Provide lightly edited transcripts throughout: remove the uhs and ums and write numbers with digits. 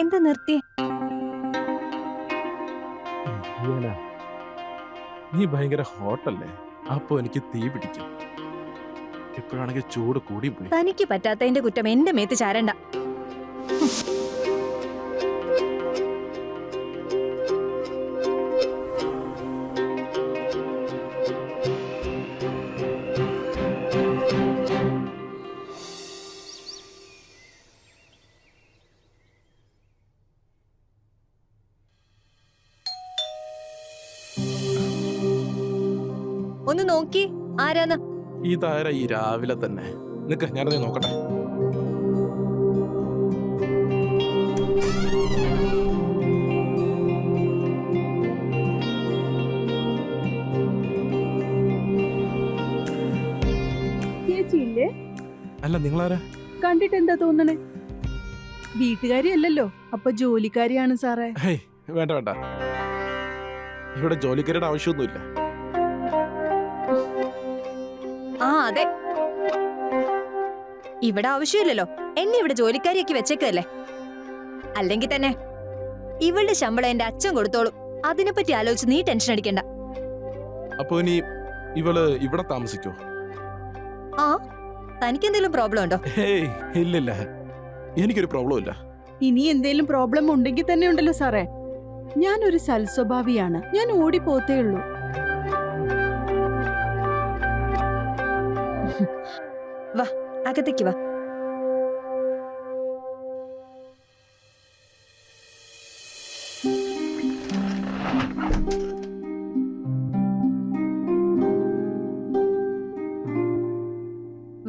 എന്താ നിർത്തിയേ? നീ ഭയങ്കര ഹോട്ടല്ലേ, അപ്പൊ എനിക്ക് തീ പിടിക്കും. ഇപ്പോഴാണെങ്കിൽ ചൂട് കൂടി പോയി. തനിക്ക് പറ്റാത്തതിന്റെ കുറ്റം എന്റെ മേത്ത് ചാരണ്ട. ഒന്ന് നോക്കി ആരാന്ന്. ഇതാരാ ഈ രാവിലെ തന്നെ? നിക്ക്, ഞാനത് നോക്കട്ടെ. ചേച്ചിയില്ലേ? അല്ല, നിങ്ങളാരാ? കണ്ടിട്ട് എന്താ തോന്നണേ? വീട്ടുകാരി അല്ലല്ലോ, അപ്പൊ ജോലിക്കാരിയാണ് സാറേ. ഹേയ്, വേണ്ട വേണ്ട, ഇവിടെ ജോലിക്കാരുടെ ആവശ്യമൊന്നുമില്ല. ആ അതെ, ഇവിടെ ആവശ്യമില്ലല്ലോ. എന്നെ ഇവിടെ ജോലിക്കാരിയാക്കി വെച്ചേക്കല്ലേ. അല്ലെങ്കിൽ തന്നെ ഇവളുടെ ശമ്പളം എന്റെ അച്ഛൻ കൊടുത്തോളും. അതിനെപ്പറ്റി ആലോചിച്ച് നീ ടെൻഷൻ അടിക്കണ്ട. അപ്പൊ ഇനി ഇവള് ഇവിടെ താമസിക്കോ? ആ, തനിക്ക് എന്തെങ്കിലും പ്രോബ്ലം ഉണ്ടോ? ഹേയ്, ഇല്ലില്ല, എനിക്കൊരു പ്രോബ്ലം ഇല്ല. ഇനി എന്തേലും പ്രോബ്ലം ഉണ്ടെങ്കിൽ തന്നെ ഉണ്ടല്ലോ സാറേ. ഞാനൊരു സൽസ്വഭാവിയാണ്, ഞാൻ ഓടിപ്പോത്തേ ഉള്ളൂ. വാ, അകത്തേക്ക് വാ.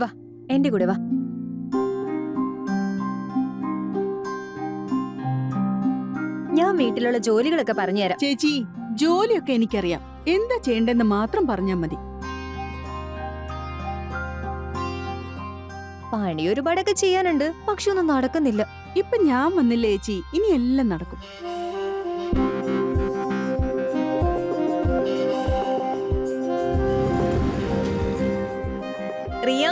വാ, എന്റെ കൂടെ വാ. ഞാൻ വീട്ടിലുള്ള ജോലികളൊക്കെ പറഞ്ഞുതരാം. ചേച്ചി, ജോലിയൊക്കെ എനിക്കറിയാം, എന്താ ചെയ്യേണ്ടെന്ന് മാത്രം പറഞ്ഞാ മതി. പണി ഒരുപാടൊക്കെ ചെയ്യാനുണ്ട്, പക്ഷെ ഒന്നും നടക്കുന്നില്ല. ഇപ്പൊ ഞാൻ വന്നില്ലേ ചേച്ചി, ഇനി എല്ലാം നടക്കും. റിയ,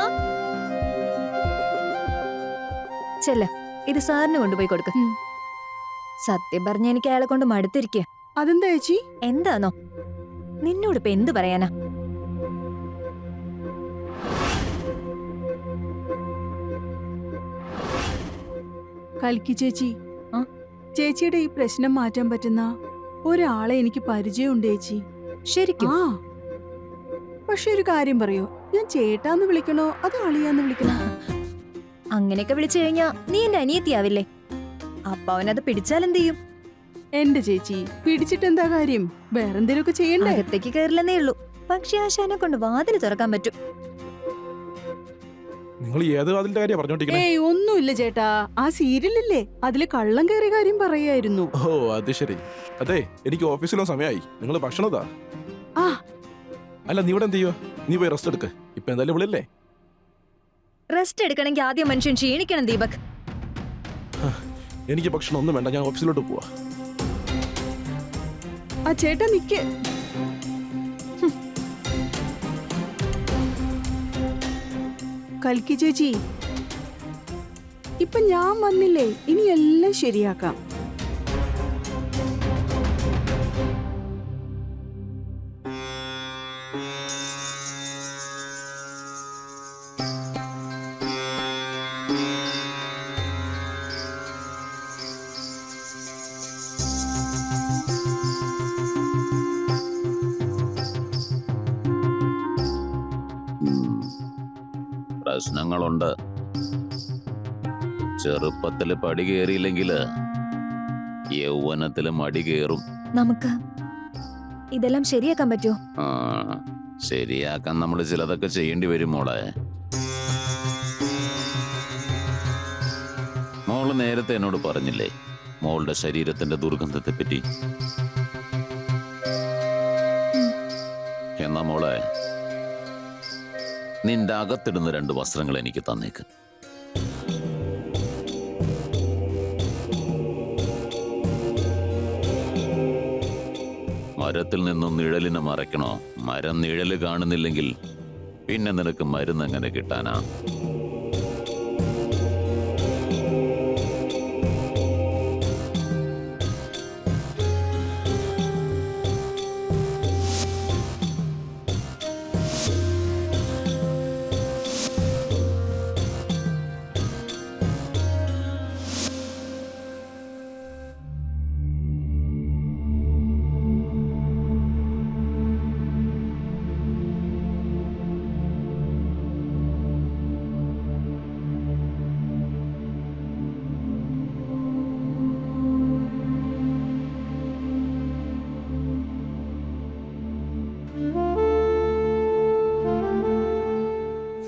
ചെല്ല, ഇത് സാറിന് കൊണ്ടുപോയി കൊടുക്ക. സത്യം പറഞ്ഞ എനിക്ക് അയാളെ കൊണ്ട് മടുത്തിരിക്കുക. അതെന്താ ചേച്ചി? എന്താന്നോ, നിന്നോട് ഇപ്പൊ എന്ത് പറയാനാ? കൽക്കി ചേച്ചി, ആ? ചേച്ചിയുടെ ഈ പ്രശ്നം മാറ്റാൻ പറ്റുന്ന ഒരാളെ എനിക്ക് പരിചയമുണ്ട് ചേച്ചി. ശരിക്കും? ആ, പക്ഷെ ഒരു കാര്യം പറയോ, ഞാൻ ചേട്ടാന്ന് വിളിക്കണോ അതോ അളിയാന്ന് വിളിക്കണോ? അങ്ങനെയൊക്കെ വിളിച്ചു കഴിഞ്ഞാ നീ എന്റെ അനിയത്തിയാവില്ലേ? അപ്പൊ അവനത് പിടിച്ചാൽ എന്ത് ചെയ്യും? എന്റെ ചേച്ചി, പിടിച്ചിട്ട് എന്താ കാര്യം? വേറെന്തേലൊക്കെ ചെയ്യണ്ടേ? അകത്തേക്ക് കയറില്ലെന്നേ ഉള്ളൂ, പക്ഷെ ആശാനെ കൊണ്ട് വാതിൽ തുറക്കാൻ പറ്റും. നിങ്ങൾ ഏത് അതിന്റെ കാര്യം പറഞ്ഞോണ്ടിരിക്കണേ? ഏയ്, ഒന്നുമില്ല ചേട്ടാ, ആ സീരിയലില്ലേ, അതില് കള്ളം കയറിയ കാര്യം പറയായിരുന്നു. ഓ, അത് ശരി. അതെ, എനിക്ക് ഓഫീസിലും സമയമായി. നിങ്ങൾ ഭക്ഷണതാ. ആ, അല്ല, നീ ഇവിടെ എന്ത് ചെയ്യുക? നീ പോയി റെസ്റ്റ് എടുക്ക്. ഇപ്പൊ എന്തായാലും വിളില്ലേ? റെസ്റ്റ് എടുക്കണമെങ്കിൽ ആദ്യം മനുഷ്യൻ ക്ഷീണിക്കണം ദീപക്. എനിക്ക് ഭക്ഷണം ഒന്നും വേണ്ട, ഞാൻ ഓഫീസിലോട്ട് പോവാ. ആ ചേട്ടാ നിക്ക്. കൽക്കി ചേച്ചി, ഇപ്പൊ ഞാൻ വന്നില്ലേ, ഇനി എല്ലാം ശരിയാക്കാം. പ്രശ്നങ്ങളുണ്ട്. ചെറുപ്പത്തില് പടി കയറിയില്ലെങ്കില് യൗവനത്തില് മടി കയറും. നമുക്ക് ഇതെല്ലാം ശരിയാക്കാൻ പറ്റുമോ? ആ, ശരിയാക്കാൻ നമ്മൾ ചിലതൊക്കെ ചെയ്യേണ്ടി വരും മോളെ. മോള് നേരത്തെ എന്നോട് പറഞ്ഞില്ലേ മോളുടെ ശരീരത്തിന്റെ ദുർഗന്ധത്തെ പറ്റി? എന്നാ മോളെ, നിന്റെ അകത്തിടുന്ന 2 വസ്ത്രങ്ങൾ എനിക്ക് തന്നേക്ക്. മരത്തിൽ നിന്നും നിഴലിനെ മറയ്ക്കണോ? മരം നിഴല് കാണുന്നില്ലെങ്കിൽ പിന്നെ നിനക്ക് മരുന്ന് എങ്ങനെ കിട്ടാനാ?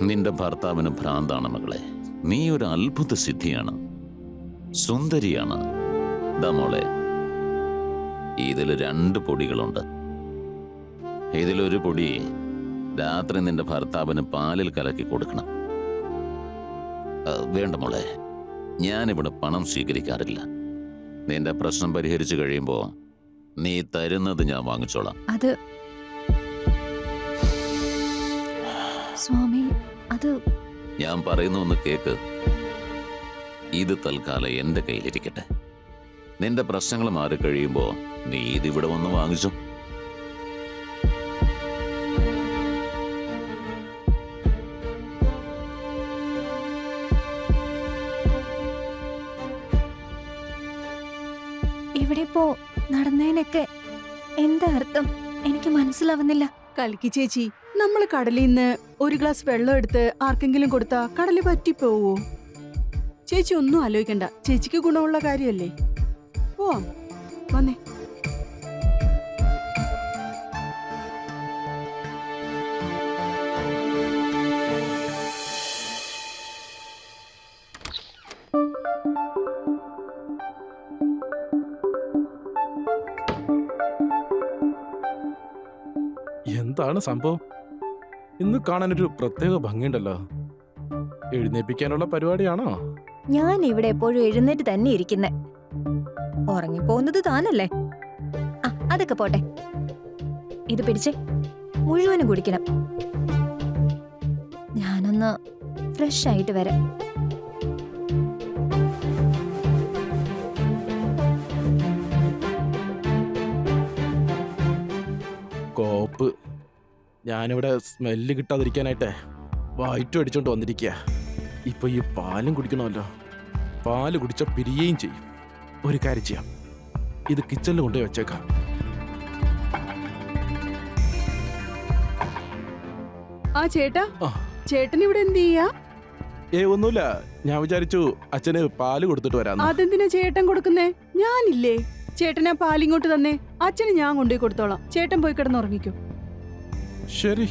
നിന്റെ ഭർത്താവിന് ഭ്രാന്താണ് മകളെ. നീ ഒരു അത്ഭുത സിദ്ധിയാണ്, സുന്ദരിയാണ്. ദാ മോളെ, ഇതിൽ 2 പൊടികളുണ്ട്. ഇതിലൊരു പൊടി രാത്രി നിന്റെ ഭർത്താവിന് പാലിൽ കലക്കി കൊടുക്കണം. വേണ്ട മോളെ, ഞാനിവിടെ പണം സ്വീകരിക്കാറില്ല. നിന്റെ പ്രശ്നം പരിഹരിച്ചു കഴിയുമ്പോൾ നീ തരുന്നത് ഞാൻ വാങ്ങിച്ചോളാം. അത് സ്വാമി, അത് ഞാൻ പറയുന്ന ഒന്ന് കേക്ക്. ഇത് തൽക്കാലം എന്റെ കയ്യിലിരിക്കട്ടെ. നിന്റെ പ്രശ്നങ്ങൾ മാറിക്കഴിയുമ്പോ നീ ഇതിവിടെ വന്ന് വാങ്ങിച്ചു. ഇവിടെ ഇപ്പോ നടന്നതിനൊക്കെ എന്താ അർത്ഥം എനിക്ക് മനസ്സിലാവുന്നില്ല. കൽക്കി ചേച്ചി, നമ്മൾ കടലിൽ നിന്ന് ഒരു ഗ്ലാസ് വെള്ളം എടുത്ത് ആർക്കെങ്കിലും കൊടുത്താ കടല് പറ്റിപ്പോവോ? ചേച്ചി ഒന്നും ആലോചിക്കണ്ട, ചേച്ചിക്ക് ഗുണമുള്ള കാര്യമല്ലേ. പോവാം, വന്നേ. എന്താണ് സംഭവം? ഇന്ന് കാണാനൊരു പ്രത്യേക ഭംഗിയുണ്ടല്ലോ. എഴുന്നേപ്പിക്കാനുള്ള പരിപാടിയാണോ? ഞാൻ ഇവിടെ എപ്പോഴും എഴുന്നേറ്റ് തന്നെ ഇരിക്കുന്നെ. ഉറങ്ങിപ്പോകുന്നത് താനല്ലേ. അതൊക്കെ പോട്ടെ, ഇത് പിടിച്ചേ, മുഴുവനും കുടിക്കണം. ഞാനൊന്ന് ഫ്രഷ് ആയിട്ട് വരാം. കോപ്പ്, ഞാനിവിടെ സ്മെല്ല് കിട്ടാതിരിക്കാനായിട്ടേ വയറ്റും അടിച്ചോണ്ട് വന്നിരിക്കുക. ഇപ്പൊ ഈ പാലും കുടിക്കണമല്ലോ. പാല് കുടിച്ച പിരിയുകയും ചെയ്യും. ഒരു കാര്യം ചെയ്യാം, ഇത് കിച്ചണിൽ കൊണ്ടുപോയി വെച്ചേക്കാം. ആ ചേട്ടാ, ആ. ചേട്ടൻ ഇവിടെ എന്ത് ചെയ്യാ? ഒന്നുമില്ല, ഞാൻ വിചാരിച്ചു അച്ഛന് പാല് കൊടുത്തിട്ട് വരാം. അതെന്തിനാ ചേട്ടൻ കൊടുക്കുന്നേ? ഞാനില്ലേ? ചേട്ടനാ പാലിങ്ങോട്ട് തന്നെ, അച്ഛന് ഞാൻ കൊണ്ടുപോയി കൊടുത്തോളാം. ചേട്ടൻ പോയി കിടന്നുറങ്ങിക്കോ. ശരി.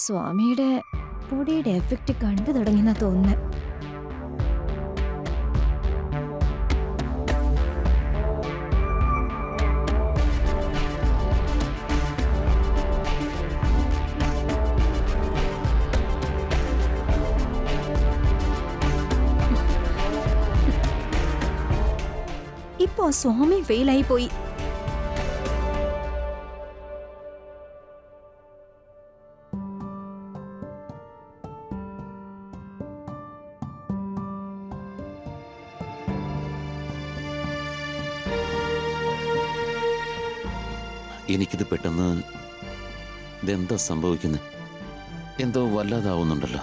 സ്വാമിയുടെ പൊടിയുടെ എഫക്റ്റ് കണ്ടു തുടങ്ങിയെന്നാ തോന്നുന്നത്. ഇപ്പോ സ്വാമി ഫെയിലായി പോയി. എനിക്കിത് പെട്ടെന്ന് ഇതെന്താ സംഭവിക്കുന്നത്? എന്തോ വല്ലാതാവുന്നുണ്ടല്ലോ.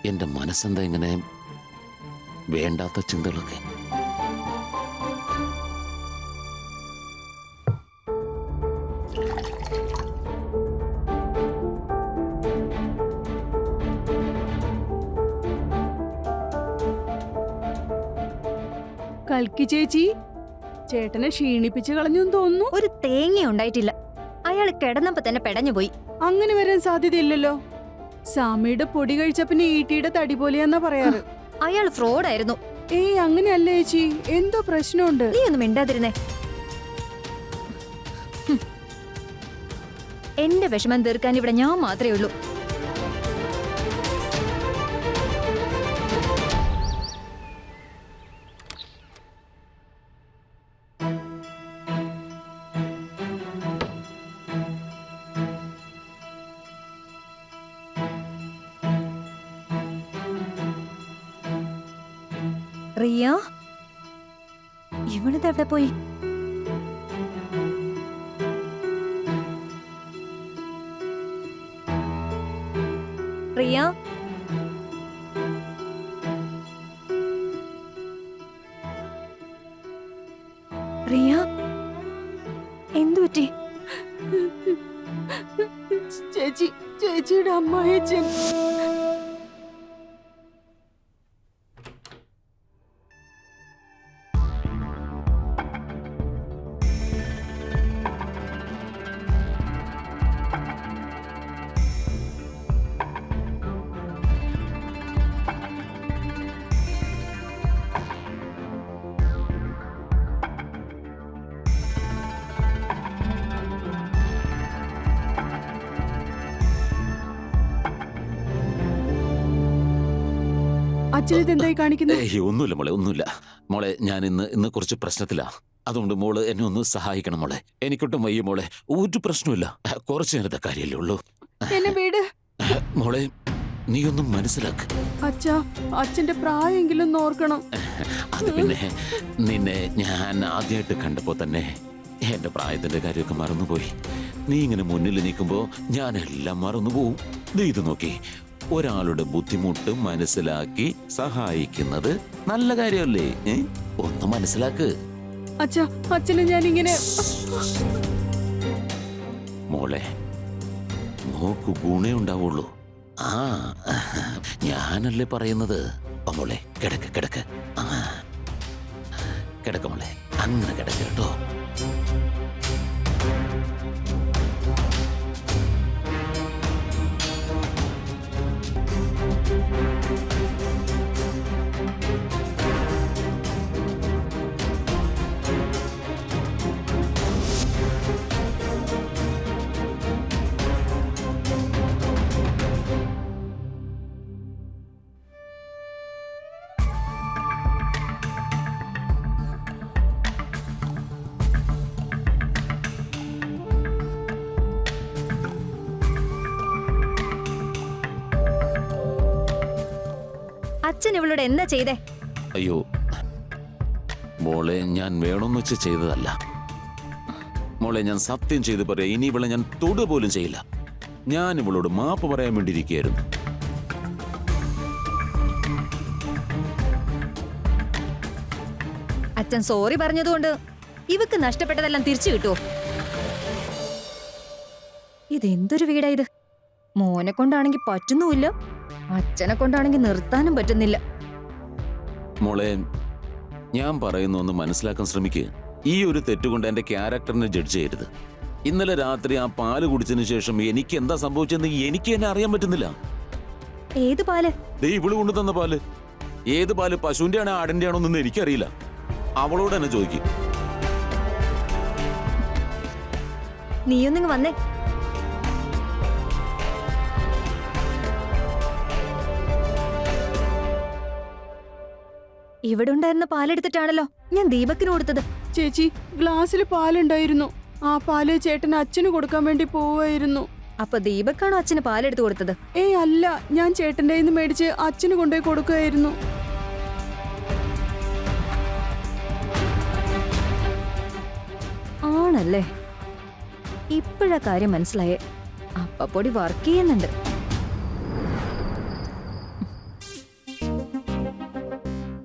എന്റെ മനസ്സെന്താ ഇങ്ങനെ വേണ്ടാത്ത ചിന്തകളൊക്കെ. കൽക്കി ചേച്ചി, ചേട്ടനെ ക്ഷീണിപ്പിച്ച് കളഞ്ഞു തോന്നുന്നു. ഒരു തേങ്ങ ഉണ്ടായിട്ടില്ല. അയാൾ കിടന്നപ്പോ തന്നെ പെടഞ്ഞുപോയി. അങ്ങനെ വരാൻ സാധ്യതയില്ലല്ലോ. സാമിയുടെ പൊടി കഴിച്ച പിന്നെ ഈട്ടിയുടെ തടി പോലെയാന്നാ പറയാറ്. അയാൾ ഫ്രോഡായിരുന്നു. ഏയ് അങ്ങനെയല്ല ചേച്ചി, എന്തോ പ്രശ്നമുണ്ട്. നീ ഒന്നും മിണ്ടാതിരുന്നേ. എന്റെ വിഷമം തീർക്കാൻ ഇവിടെ ഞാൻ മാത്രമേ ഉള്ളൂ. റിയ, ഇവളിത് എവിടെ പോയി? റിയ, റിയ, എന്തു പറ്റി? ചേച്ചിയുടെ അമ്മായച്ചൻ. അച്ഛനിത് എന്തായി കാണിക്കുന്നത്? ഒന്നുമില്ല മോളെ, ഒന്നുമില്ല മോളെ. ഞാൻ ഇന്ന് കുറച്ച് പ്രശ്നത്തിലാ. അതുകൊണ്ട് മോള് എന്നെ ഒന്ന് സഹായിക്കണം മോളെ. എനിക്കൊട്ടും വയ്യ മോളെ. ഒരു പ്രശ്നമില്ല, കുറച്ചു നേരത്തെ കാര്യമല്ലേ ഉള്ളൂ. എന്നെ വീട് മോളെ, നീ ഒന്നും മനസ്സിലാക്ക്. അച്ഛാ, അച്ഛന്റെ പ്രായമെങ്കിലും ഓർക്കണം. അത് പിന്നെ നിന്നെ ഞാൻ ആദ്യമായിട്ട് കണ്ടപ്പോ തന്നെ എന്റെ പ്രായത്തിന്റെ കാര്യമൊക്കെ മറന്നുപോയി. നീ ഇങ്ങനെ മുന്നിൽ നിൽക്കുമ്പോ ഞാൻ എല്ലാം മറന്നുപോകും. നീ ഇത് നോക്കി, ഒരാളുടെ ബുദ്ധിമുട്ട് മനസ്സിലാക്കി സഹായിക്കുന്നത് നല്ല കാര്യമല്ലേ? ഒന്ന് മനസ്സിലാക്ക്. അച്ഛാ, അച്ഛന് ഞാനിങ്ങനെ മോളെ, മോക്ക് ഗുണേ ഉണ്ടാവുള്ളൂ. ആ, ഞാനല്ലേ പറയുന്നത്. മോളെ കിടക്ക് കിടക്ക്. ആ, കിടക്ക മോളെ, അങ്ങനെ കിടക്ക കേട്ടോ. അച്ഛൻ ഇവളോട് എന്താ ചെയ്തേ? അയ്യോ മോളെ, ഞാൻ വേണമെന്ന് വെച്ച് ചെയ്തതല്ല മോളെ. ഞാൻ സത്യം ചെയ്ത് പറയാ, ഇനി ഇവളെ ഞാൻ തൊടു പോലും ചെയ്യില്ല. ഞാൻ ഇവളോട് മാപ്പ് പറയാൻ വേണ്ടിയിരിക്കുകയായിരുന്നു. അച്ഛൻ സോറി പറഞ്ഞതുകൊണ്ട് ഇവക്ക് നഷ്ടപ്പെട്ടതെല്ലാം തിരിച്ചു കിട്ടുമോ? ഇതെന്തൊരു വീടാ ഇത്? മോനെ കൊണ്ടാണെങ്കിൽ പറ്റുന്നുമില്ല, അച്ഛനെ കൊണ്ടാണെങ്കിൽ നിർത്താനും പറ്റുന്നില്ല. മോളെ, ഞാൻ പറയുന്ന ഒന്ന് മനസ്സിലാക്കാൻ ശ്രമിക്കുക. ഈ ഒരു തെറ്റുകൊണ്ട് എന്റെ ക്യാരക്ടറിനെ ജഡ്ജ് ചെയ്യരുത്. ഇന്നലെ രാത്രി ആ പാല് കുടിച്ചതിന് ശേഷം എനിക്ക് എന്താ സംഭവിച്ചെന്ന് എനിക്ക് തന്നെ അറിയാൻ പറ്റുന്നില്ല. ഏത് പാല്? ഇവള് കൊണ്ടു തന്ന പാല്. ഏത് പാല്, പശുവിന്റെ ആണോ ആടിന്റെ ആണോ എന്ന് എനിക്കറിയില്ല. അവളോട് തന്നെ ചോദിക്കും. നീയൊന്നിങ് വന്നേ. ഇവിടെ ഉണ്ടായിരുന്ന പാലെടുത്തിട്ടാണല്ലോ ഞാൻ ദീപക്കിന് കൊടുത്തത്. ചേച്ചി, ഗ്ലാസ്സിൽ പാലുണ്ടായിരുന്നു. ആ പാല് ചേട്ടന് അച്ഛന് കൊടുക്കാൻ വേണ്ടി പോവായിരുന്നു. അപ്പൊ ദീപക്കാണോ അച്ഛന് പാലെടുത്ത് കൊടുത്തത്? ഏയ് അല്ല, ഞാൻ ചേട്ടന്റെ കയ്യിൽ നിന്ന് മേടിച്ച് അച്ഛന് കൊണ്ടുപോയി കൊടുക്കുകയായിരുന്നു. ആണല്ലേ, ഇപ്പോഴാ കാര്യം മനസ്സിലായേ. അപ്പപ്പൊടി വർക്ക് ചെയ്യുന്നുണ്ട്.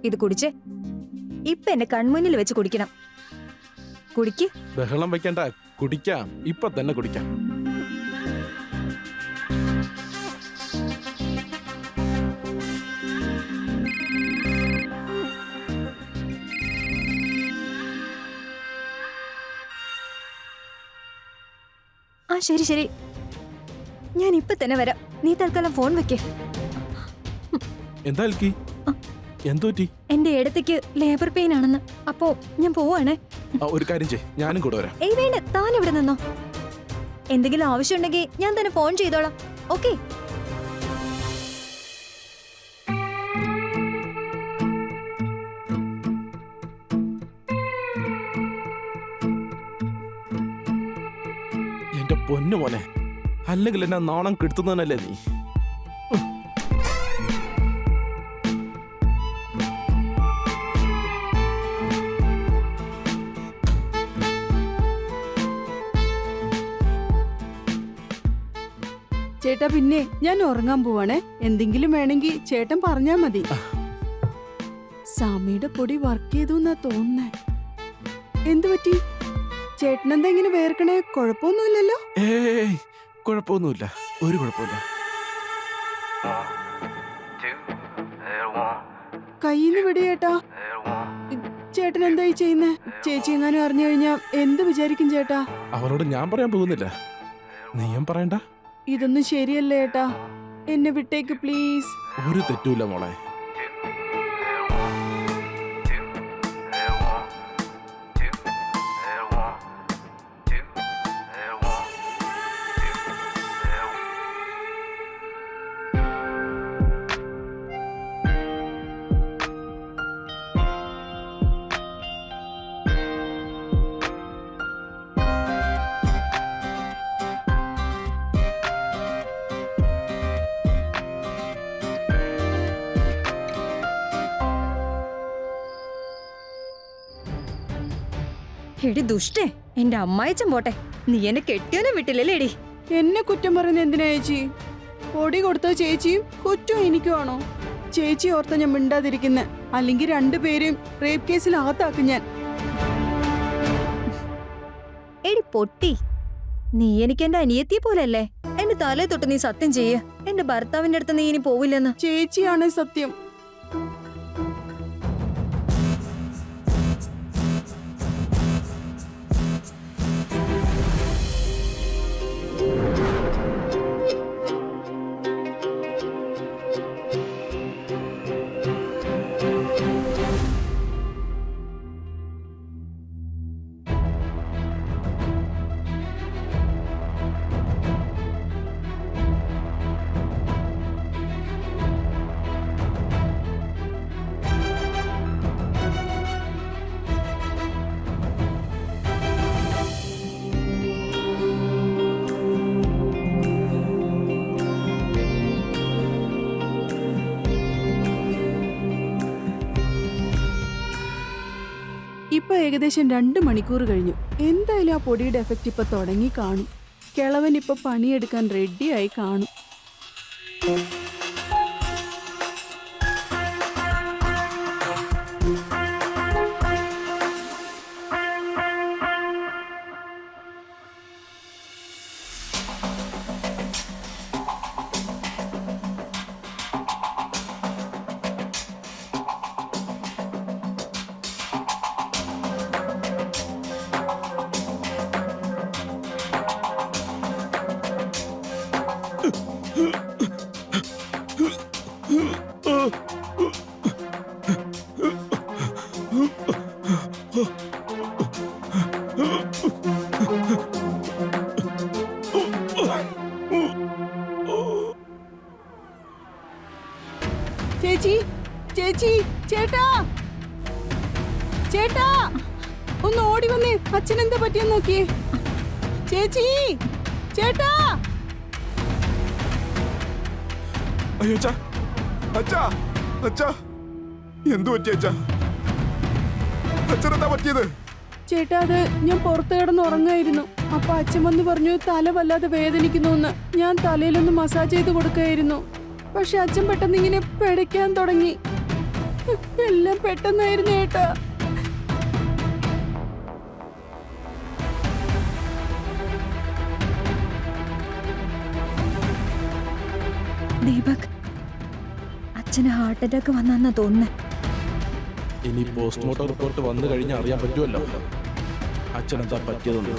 ഇത് കുടിച്ചേ. ഇപ്പൊ എന്റെ കൺമുന്നിൽ വെച്ച് കുടിക്കണം. കുടിക്ക്. ബഹളം വെക്കണ്ട, കുടിക്കാം. ഇപ്പൊ തന്നെ കുടിക്കാം. ആ ശരി ശരി, ഞാൻ ഇപ്പൊ തന്നെ വരാം. നീ തൽക്കാലം ഫോൺ വെക്കേ. എന്താ അൽക്കി, എന്തോറ്റി? എന്റെ ഇടത്തേക്ക് ലേബർ പെയിൻ ആണെന്ന്. അപ്പോ ഞാൻ പോവാണേ. ഒരു കാര്യം ചെയ്, ഞാനും കൂടെ വരാം. ഏയ് വേണ്ട, താൻ ഇവിടെ നിന്നോ. എന്തെങ്കിലും ആവശ്യമുണ്ടെങ്കിൽ ഞാൻ തന്നെ ഫോൺ ചെയ്തോളാം. ഓക്കെ? എന്റെ പൊന്നു മോനെ, അല്ലെങ്കിൽ എന്നെ നാണം കെടുത്തുന്നതല്ലേ നീ? ചേട്ടാ പിന്നെ ഞാൻ ഉറങ്ങാൻ പോവാണേ. എന്തെങ്കിലും വേണമെങ്കിൽ ചേട്ടൻ പറഞ്ഞാ മതി. സാമിയുടെ പൊടി വർക്ക് ചെയ്തു എന്നാ തോന്നുന്നേ. എന്തു പറ്റി? ചേട്ടനെന്താ ഇങ്ങനെ വേർക്കണേ? കുഴപ്പമൊന്നുമില്ലല്ലോ? ഏയ് കുഴപ്പമൊന്നുമില്ല, ഒരു കുഴപ്പമില്ല. കയ്യിന്ന് വിട് ചേട്ടാ. ചേട്ടൻ എന്തായി ചെയ്യുന്നേ? ചേച്ചി എങ്ങാനും അറിഞ്ഞു കഴിഞ്ഞാ എന്ത് വിചാരിക്കും ചേട്ടാ? അവരോട് ഞാൻ പറയാൻ പോകുന്നില്ല, നീയും പറയണ്ട. ഇതൊന്നും ശരിയല്ല ചേട്ടാ, എന്നെ വിട്ടേക്ക് പ്ലീസ്. ഒരു തെറ്റുമില്ല മോളെ. എടി ദുഷ്ടേ, എന്റെ അമ്മായിച്ചൻ പോട്ടെ, നീ എന്നെ കെട്ടിയോനെ വിട്ടില്ലേടി. എന്നെ കുറ്റം പറയുന്നത് എന്തിനാ ചേച്ചി? പൊടി കൊടുത്ത ചേച്ചിയും കുറ്റം എനിക്കുവാണോ? ചേച്ചി ഓർത്ത ഞാൻ മിണ്ടാതിരിക്കുന്നെ, അല്ലെങ്കിൽ രണ്ടുപേരും റേപ്പ് കേസിൽ അകത്താക്കും ഞാൻ. എടി പൊട്ടി, നീ എനിക്ക് എന്റെ അനിയത്തിയെ പോലല്ലേ. എന്റെ തലേ തൊട്ട് നീ സത്യം ചെയ്യ, എന്റെ ഭർത്താവിന്റെ അടുത്ത് നീ ഇനി പോവില്ലെന്ന്. ചേച്ചിയാണ് സത്യം. ഇപ്പൊ ഏകദേശം 2 മണിക്കൂർ കഴിഞ്ഞു. എന്തായാലും ആ പൊടിയുടെ എഫക്റ്റ് ഇപ്പൊ തുടങ്ങി കാണും. കിളവൻ ഇപ്പൊ പണിയെടുക്കാൻ റെഡിയായി കാണും. ചേച്ചി, ചേച്ചി, ചേട്ടാ, ചേട്ടാ, ഒന്ന് ഓടി വന്നേ. അച്ഛൻ എന്താ പറ്റിയെന്ന് നോക്കിയേ. ചേച്ചി, ചേട്ടാ. അയ്യോ അച്ഛാ, അച്ഛാ, അച്ഛാ, എന്തു പറ്റി അച്ഛാ? അച്ഛനെന്താ പറ്റിയത്? ചേട്ടാ, അത് ഞാൻ പുറത്ത് കിടന്ന് ഉറങ്ങായിരുന്നു. അപ്പൊ അച്ഛൻ വന്ന് പറഞ്ഞു തല വല്ലാതെ വേദനിക്കുന്നു എന്ന്. ഞാൻ തലയിലൊന്ന് മസാജ് ചെയ്ത് കൊടുക്കായിരുന്നു. പക്ഷെ അച്ഛൻ പെട്ടെന്ന് ഇങ്ങനെ പിടയ്ക്കാൻ തുടങ്ങി. എല്ലാം പെട്ടെന്നായിരുന്നു ചേട്ടാ. ദീപക്, അച്ഛന് ഹാർട്ട് അറ്റാക്ക് വന്നാ തോന്നുന്നേ. ഇനി പോസ്റ്റ്മോർട്ടം റിപ്പോർട്ട് വന്നു കഴിഞ്ഞാൽ അറിയാൻ പറ്റുമല്ലോ അച്ഛനെന്താ പറ്റിയതെന്ന്.